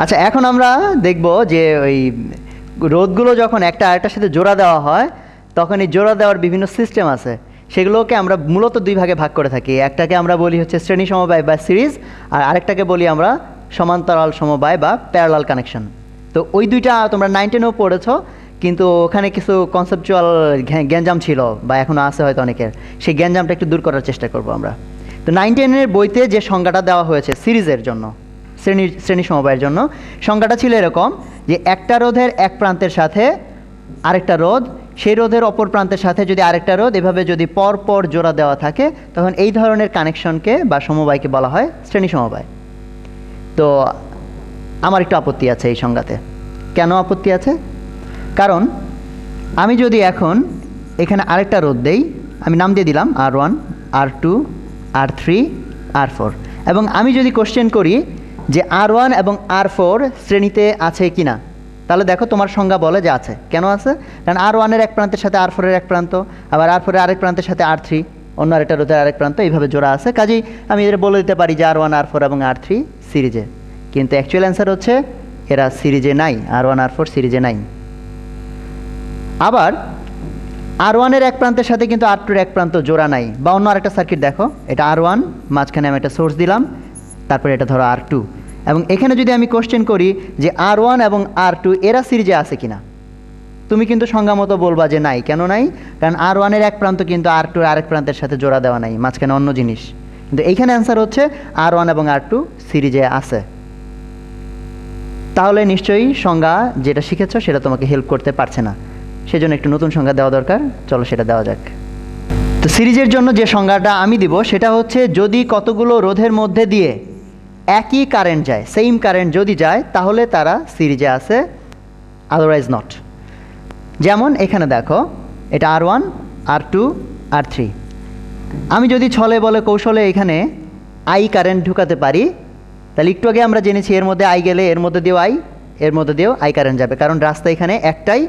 আচ্ছা, এখন আমরা দেখব যে ওই রোধগুলো যখন একটা আরেকটার সাথে জোড়া দেওয়া হয় তখন এই জোড়া দেওয়ার বিভিন্ন সিস্টেম আছে, সেগুলোকে আমরা মূলত দুই ভাগে ভাগ করে থাকি। একটাকে আমরা বলি হচ্ছে শ্রেণী সমবায় বা সিরিজ, আর আরেকটাকে বলি আমরা সমান্তরাল সমবায় বা প্যারালাল কানেকশন। তো ওই দুইটা তোমরা 9-10-ও পড়েছ, কিন্তু ওখানে কিছু কনসেপচুয়াল গ্যাঞ্জাম ছিল বা এখনও আছে হয়তো অনেকের, সেই গ্যাঞ্জামটা একটু দূর করার চেষ্টা করব আমরা। তো 9-10-এর বইতে যে সংজ্ঞাটা দেওয়া হয়েছে সিরিজের জন্য, শ্রেণী সমবায়ের জন্য, সংজ্ঞাটা ছিল এরকম যে একটা রোধের এক প্রান্তের সাথে আরেকটা রোধ, সেই রোধের অপর প্রান্তের সাথে যদি আরেকটা রোধ এভাবে যদি পর পর জোড়া দেওয়া থাকে, তখন এই ধরনের কানেকশনকে বা সমবায়কে বলা হয় শ্রেণী সমবায়। তো আমার একটু আপত্তি আছে এই সংজ্ঞাতে। কেন আপত্তি আছে? কারণ আমি যদি এখন এখানে আরেকটা রোধ দেই, আমি নাম দিয়ে দিলাম R1, R2, R3, R4, এবং আমি যদি কোশ্চেন করি যে R1 এবং R4 শ্রেণীতে আছে কি না, তাহলে দেখো তোমার সংজ্ঞা বলে যে আছে। কেন আছে? কারণ R1-এর এক প্রান্তের সাথে R4-এর এক প্রান্ত, আবার R4-এর আরেক প্রান্তের সাথে R3, অন্য আরেকটা রোধের আরেক প্রান্ত, এইভাবে জোড়া আছে। কাজেই আমি এদের বলে দিতে পারি যে R1, R4 এবং R3 সিরিজে। কিন্তু অ্যাকচুয়াল অ্যান্সার হচ্ছে এরা সিরিজে নাই, R1, R4 সিরিজে নাই। আবার R1-এর এক প্রান্তের সাথে কিন্তু R2-এর এক প্রান্ত জোড়া নাই। বা অন্য আরেকটা সার্কিট দেখো, এটা R1, মাঝখানে আমি একটা সোর্স দিলাম, তারপরে এটা ধরো R2, এবং এখানে যদি আমি কোশ্চেন করি যে R1 এবং R2 এরা সিরিজে আছে কিনা, তুমি কিন্তু সংজ্ঞা মতো বলবা যে নাই। কেন নাই? কারণ R1-এর এক প্রান্ত কিন্তু R2-এর আরেক প্রান্তের সাথে জোড়া দেওয়া নাই, মাঝখানে অন্য জিনিস। কিন্তু এইখানে অ্যান্সার হচ্ছে R1 এবং R2 সিরিজে আছে। তাহলে নিশ্চয়ই সংজ্ঞা যেটা শিখেছো সেটা তোমাকে হেল্প করতে পারছে না, সেজন্য একটু নতুন সংজ্ঞা দেওয়া দরকার। চলো সেটা দেওয়া যাক। তো সিরিজের জন্য যে সংজ্ঞাটা আমি দিব সেটা হচ্ছে যদি কতগুলো রোধের মধ্যে দিয়ে একই কারেন্ট যায়, সেম কারেন্ট যদি যায়, তাহলে তারা সিরিজে আছে, আদারওয়াইজ নট। যেমন এখানে দেখো, এটা R1, R2, R3। আমি যদি ছলে বলে কৌশলে এখানে আই কারেন্ট ঢুকাতে পারি, তাহলে একটু আগে আমরা জেনেছি এর মধ্যে আই গেলে এর মধ্যে দিয়েও আই, এর মধ্যে দিয়েও আই কারেন্ট যাবে, কারণ রাস্তা এখানে একটাই,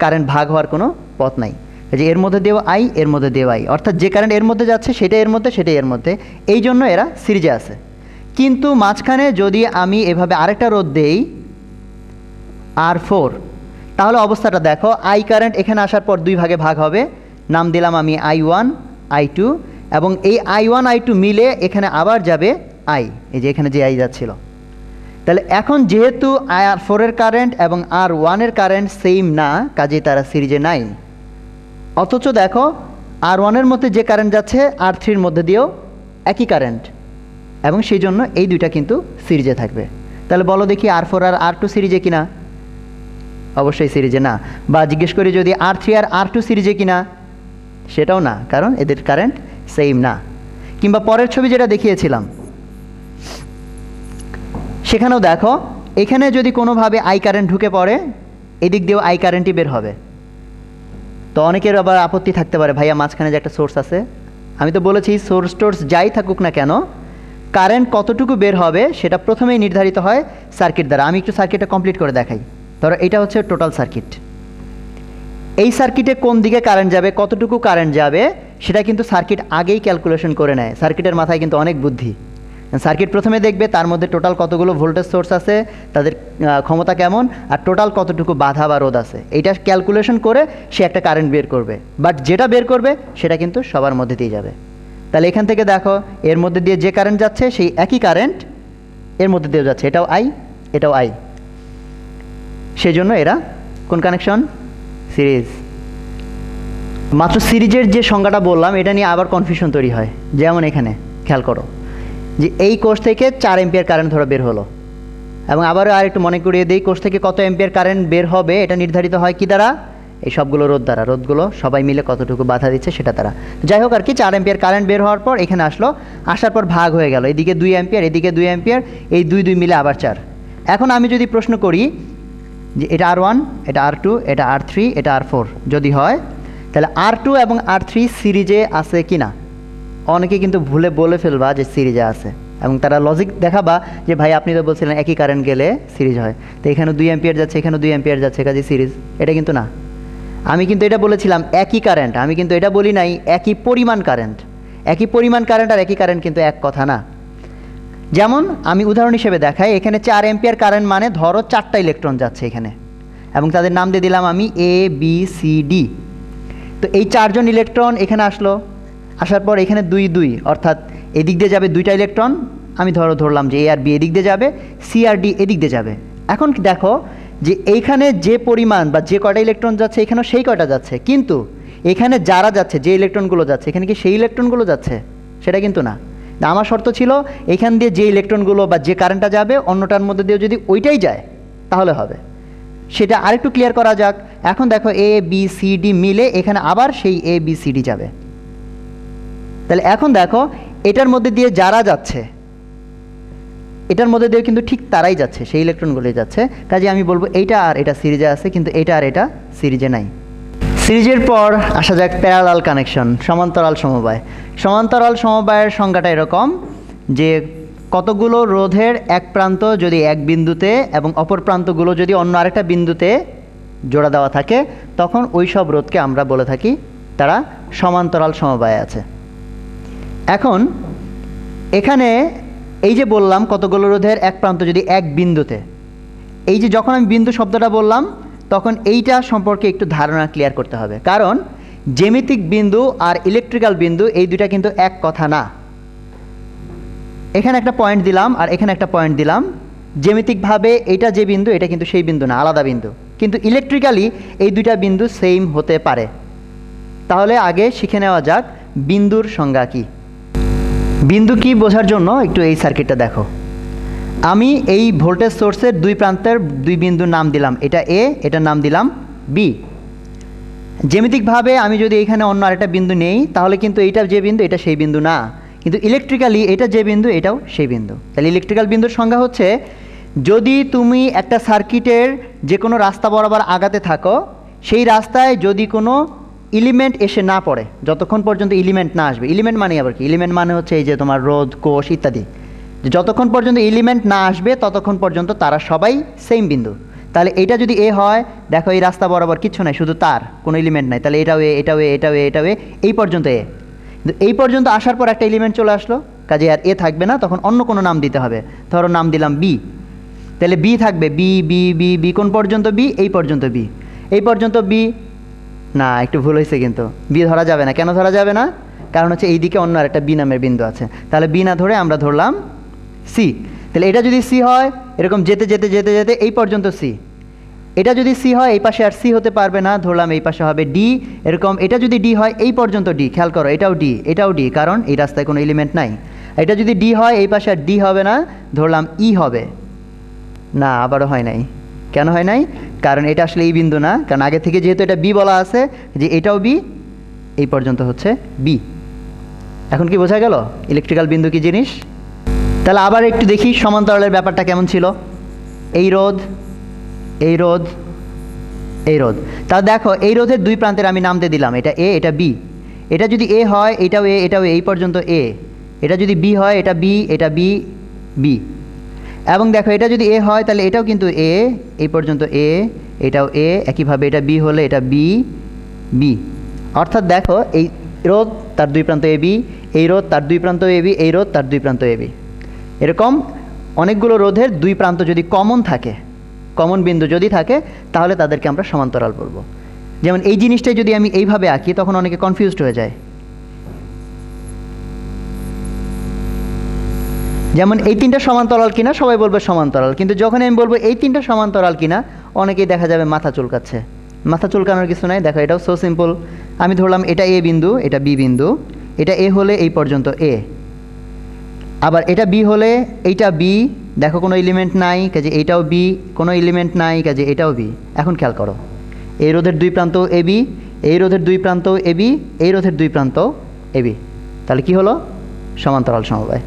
কারেন্ট ভাগ হওয়ার কোনো পথ নাই। যে এর মধ্যে দিয়েও আই, এর মধ্যে দিয়েও আই, অর্থাৎ যে কারেন্ট এর মধ্যে যাচ্ছে সেটা এর মধ্যে, সেটাই এর মধ্যে, এই জন্য এরা সিরিজে আছে। কিন্তু মাঝখানে যদি আমি এভাবে আরেকটা রোধ দেই R4, তাহলে অবস্থাটা দেখো, আই কারেন্ট এখানে আসার পর দুই ভাগে ভাগ হবে, নাম দিলাম আমি I1, I2, এবং এই I1, I2 মিলে এখানে আবার যাবে আই, এই যে এখানে যে আই যাচ্ছিল। তাহলে এখন যেহেতু R4-এর কারেন্ট এবং R1-এর কারেন্ট সেম না, কাজেই তারা সিরিজে নাই। অথচ দেখো R1-এর মধ্যে যে কারেন্ট যাচ্ছে R3-র মধ্যে দিয়েও একই কারেন্ট, এবং সেই জন্য এই দুইটা কিন্তু সিরিজে থাকবে। তাহলে বলো দেখি R4 আর R2 সিরিজে কিনা? অবশ্যই সিরিজে না। বা জিজ্ঞেস করি যদি R3 আর R2 সিরিজে কিনা, সেটাও না, কারণ এদের কারেন্ট সেম না। কিংবা পরের ছবি যেটা দেখিয়েছিলাম, সেখানেও দেখো, এখানে যদি কোনোভাবে আই কারেন্ট ঢুকে পড়ে, এদিক দিয়েও আই কারেন্টই বের হবে। তো অনেকের আবার আপত্তি থাকতে পারে, ভাইয়া মাঝখানে যে একটা সোর্স আছে, আমি তো বলেছি সোর্স টোর্স যাই থাকুক না কেন, কারেন্ট কতটুকু বের হবে সেটা প্রথমেই নির্ধারিত হয় সার্কিট দ্বারা। আমি একটু সার্কিটটা কমপ্লিট করে দেখাই। ধরো এটা হচ্ছে টোটাল সার্কিট, এই সার্কিটে কোন দিকে কারেন্ট যাবে, কতটুকু কারেন্ট যাবে, সেটা কিন্তু সার্কিট আগেই ক্যালকুলেশন করে নেয়। সার্কিটের মাথায় কিন্তু অনেক বুদ্ধি। সার্কিট প্রথমে দেখবে তার মধ্যে টোটাল কতগুলো ভোল্টেজ সোর্স আছে, তাদের ক্ষমতা কেমন, আর টোটাল কতটুকু বাধা বা রোধ আছে, এইটা ক্যালকুলেশন করে সে একটা কারেন্ট বের করবে। বাট যেটা বের করবে সেটা কিন্তু সবার মধ্যে দিয়ে যাবে। তাহলে এখান থেকে দেখো, এর মধ্যে দিয়ে যে কারেন্ট যাচ্ছে সেই একই কারেন্ট এর মধ্যে দিয়েও যাচ্ছে, এটাও আই, এটাও আই, সেই জন্য এরা কোন কানেকশন? সিরিজ। মাত্র সিরিজের যে সংজ্ঞাটা বললাম এটা নিয়ে আবার কনফিউশন তৈরি হয়। যেমন এখানে খেয়াল করো যে এই কোর্স থেকে 4 এম্পিয়ার কারেন্ট ধরো বের হলো, এবং আবারও আর একটু মনে করিয়ে দিই, কোর্স থেকে কত এম্পিয়ার কারেন্ট বের হবে এটা নির্ধারিত হয় কি দ্বারা? এই সবগুলো রোধ দ্বারা। রোধগুলো সবাই মিলে কতটুকু বাধা দিচ্ছে সেটা দ্বারা। যাই হোক আর কি, 4 এম্পিয়ার কারেন্ট বের হওয়ার পর এখানে আসলো, আসার পর ভাগ হয়ে গেল, এদিকে 2 এম্পিয়ার, এদিকে 2 এম্পিয়ার, এই 2 মিলে আবার 4। এখন আমি যদি প্রশ্ন করি যে এটা R1, এটা R2, এটা R3, এটা R4 যদি হয়, তাহলে R2 এবং R3 সিরিজে আছে কি না? অনেকে কিন্তু ভুলে বলে ফেলবা যে সিরিজে আছে, এবং তারা লজিক দেখাবা যে ভাই আপনি তো বলছিলেন একই কারেন্ট গেলে সিরিজ হয়, তো এখানে 2 এম্পিয়ার যাচ্ছে, এখানে 2 এম্পিয়ার যাচ্ছে, কাজে সিরিজ। এটা কিন্তু না। আমি কিন্তু এটা বলেছিলাম একই কারেন্ট, আমি কিন্তু এটা বলি নাই একই পরিমাণ কারেন্ট। একই পরিমাণ কারেন্ট আর একই কারেন্ট কিন্তু এক কথা না। যেমন আমি উদাহরণ হিসেবে দেখাই, এখানে 4 অ্যাম্পিয়ার কারেন্ট মানে ধরো 4টা ইলেকট্রন যাচ্ছে এখানে, এবং তাদের নাম দিয়ে দিলাম আমি এ বি সি ডি। তো এই 4জন ইলেকট্রন এখানে আসলো, আসার পর এখানে 2 2, অর্থাৎ এদিক দিয়ে যাবে 2টা ইলেকট্রন, আমি ধরলাম যে এ আর বি এদিক দিয়ে যাবে, সি আর ডি এদিক দিয়ে যাবে। এখন দেখো যে এইখানে যে পরিমাণ বা যে কয়টা ইলেকট্রন যাচ্ছে এখানেও সেই কয়টা যাচ্ছে, কিন্তু এখানে যারা যাচ্ছে, যে ইলেকট্রনগুলো যাচ্ছে, এখানে কি সেই ইলেকট্রনগুলো যাচ্ছে? সেটা কিন্তু না। আমার শর্ত ছিল এখান দিয়ে যে ইলেকট্রনগুলো বা যে কারেন্টটা যাবে অন্যটার মধ্যে দিয়ে যদি ওইটাই যায় তাহলে হবে। সেটা আরেকটু ক্লিয়ার করা যাক। এখন দেখো এ বি সি ডি মিলে এখানে আবার সেই এ বি সি ডি যাবে। তাহলে এখন দেখো এটার মধ্যে দিয়ে যারা যাচ্ছে, এটার মধ্যে দিয়ে কিন্তু ঠিক তারাই যাচ্ছে, সেই ইলেকট্রনগুলোই যাচ্ছে। কাজে আমি বলবো এইটা আর এটা সিরিজে আছে, কিন্তু এটা আর এটা সিরিজে নাই। সিরিজের পর আসা যাক প্যারালাল কানেকশন, সমান্তরাল সমবায়। সমান্তরাল সমবায়ের সংজ্ঞাটা এরকম যে কতগুলো রোধের এক প্রান্ত যদি এক বিন্দুতে এবং অপর প্রান্তগুলো যদি অন্য আরেকটা বিন্দুতে জোড়া দেওয়া থাকে, তখন ওই সব রোধকে আমরা বলে থাকি তারা সমান্তরাল সমবায়ে আছে। এখন এখানে এই যে বললাম কতগুলো রোধের এক প্রান্ত যদি এক বিন্দুতে, এই যে যখন আমি বিন্দু শব্দটা বললাম তখন এইটা সম্পর্কে একটু ধারণা ক্লিয়ার করতে হবে, কারণ জ্যামিতিক বিন্দু আর ইলেকট্রিক্যাল বিন্দু এই দুইটা কিন্তু এক কথা না। এখানে একটা পয়েন্ট দিলাম আর এখানে একটা পয়েন্ট দিলাম, জ্যামিতিকভাবে এটা যে বিন্দু এটা কিন্তু সেই বিন্দু না, আলাদা বিন্দু, কিন্তু ইলেকট্রিক্যালি এই দুইটা বিন্দু সেম হতে পারে। তাহলে আগে শিখে নেওয়া যাক বিন্দুর সংজ্ঞা কী। বিন্দু কি বোঝার জন্য একটু এই সার্কিটটা দেখো। আমি এই ভোল্টেজ সোর্সের দুই প্রান্তের দুই বিন্দুর নাম দিলাম, এটা এ, এটার নাম দিলাম বি। জ্যামিতিকভাবে আমি যদি এখানে অন্য আরেকটা বিন্দু নেই তাহলে কিন্তু এইটা যে বিন্দু এটা সেই বিন্দু না, কিন্তু ইলেকট্রিক্যালি এটা যে বিন্দু এটাও সেই বিন্দু। তাহলে ইলেকট্রিক্যাল বিন্দুর সংজ্ঞা হচ্ছে যদি তুমি একটা সার্কিটের যে কোনো রাস্তা বরাবর আগাতে থাকো, সেই রাস্তায় যদি কোনো এলিমেন্ট এসে না পড়ে, যতক্ষণ পর্যন্ত এলিমেন্ট না আসবে। এলিমেন্ট মানে আবার কি? এলিমেন্ট মানে হচ্ছে এই যে তোমার রোধ, কোষ ইত্যাদি। যতক্ষণ পর্যন্ত এলিমেন্ট না আসবে ততক্ষণ পর্যন্ত তারা সবাই সেম বিন্দু। তাহলে এটা যদি এ হয়, দেখো এই রাস্তা বরাবর কিচ্ছু নাই, শুধু তার, কোনো এলিমেন্ট নাই, তাহলে এটাও এ, এটাও এ, এটাও এ, এটাও এ, এই পর্যন্ত এ। কিন্তু এই পর্যন্ত আসার পর একটা এলিমেন্ট চলে আসলো, কাজে আর এ থাকবে না, তখন অন্য কোনো নাম দিতে হবে। ধরো নাম দিলাম বি, তাহলে বি থাকবে, বি বি বি বি, কোন পর্যন্ত বি? এই পর্যন্ত বি। এই পর্যন্ত বি না, একটু ভুল হয়েছে, কিন্তু বি ধরা যাবে না। কেন ধরা যাবে না? কারণ হচ্ছে এই দিকে অন্য আরেকটা বি নামের বিন্দু আছে, তাহলে বি না ধরে আমরা ধরলাম সি। তাহলে এটা যদি সি হয়, এরকম যেতে যেতে যেতে যেতে এই পর্যন্ত সি। এটা যদি সি হয় এই পাশে আর সি হতে পারবে না, ধরলাম এই পাশে হবে ডি। এরকম এটা যদি ডি হয় এই পর্যন্ত ডি, খেয়াল করো এটাও ডি, এটাও ডি, কারণ এই রাস্তায় কোনো এলিমেন্ট নাই। এটা যদি ডি হয় এই পাশে আর ডি হবে না, ধরলাম ই হবে না, আবারও হয় নাই। কেন হয় নাই? কারণ এটা আসলে এই বিন্দু না, কারণ আগে থেকে যেহেতু এটা বি বলা আছে যে এটাও বি, এই পর্যন্ত হচ্ছে বি। এখন কি বোঝা গেল ইলেকট্রিক্যাল বিন্দু কি জিনিস? তাহলে আবার একটু দেখি সমান্তরালের ব্যাপারটা কেমন ছিল। এই রোধ, এই রোধ, এই রোধ। তাহলে দেখো এই রোধের দুই প্রান্তের আমি নাম দিয়ে দিলাম, এটা এ, এটা বি। এটা যদি এ হয় এটাও এ, এটাও এই পর্যন্ত এ। এটা যদি বি হয় এটা বি, এটা বি, বি। এবং দেখো এটা যদি এ হয় তাহলে এটাও কিন্তু এ, এই পর্যন্ত এ, এটাও এ। একইভাবে এটা বি হলে এটা বি, বি। অর্থাৎ দেখো এই রোধ তার দুই প্রান্ত এ বি, এই রোধ তার দুই প্রান্ত এ বি, এই রোধ তার দুই প্রান্ত এ বি। এরকম অনেকগুলো রোধের দুই প্রান্ত যদি কমন থাকে, কমন বিন্দু যদি থাকে, তাহলে তাদেরকে আমরা সমান্তরাল বলবো। যেমন এই জিনিসটাই যদি আমি এইভাবে আঁকি তখন অনেকে কনফিউজড হয়ে যায়। যেমন এই তিনটা সমান্তরাল কিনা সবাই বলবে সমান্তরাল, কিন্তু যখন আমি বলবো এই তিনটা সমান্তরাল কিনা, অনেকেই দেখা যাবে মাথা চুলকাচ্ছে। মাথা চুলকানোর কিছু নাই, দেখো এটাও সো সিম্পল। আমি ধরলাম এটা এ বিন্দু, এটা বি বিন্দু। এটা এ হলে এই পর্যন্ত এ, আবার এটা বি হলে এইটা বি, দেখো কোনো এলিমেন্ট নাই, কাজে এইটাও বি, কোনো এলিমেন্ট নাই, কাজে এটাও বি। এখন খেয়াল করো এই রোধের দুই প্রান্ত এ বি, এই রোধের দুই প্রান্ত এ বি, এই রোধের দুই প্রান্ত এ বি। তাহলে কি হলো? সমান্তরাল সমবায়।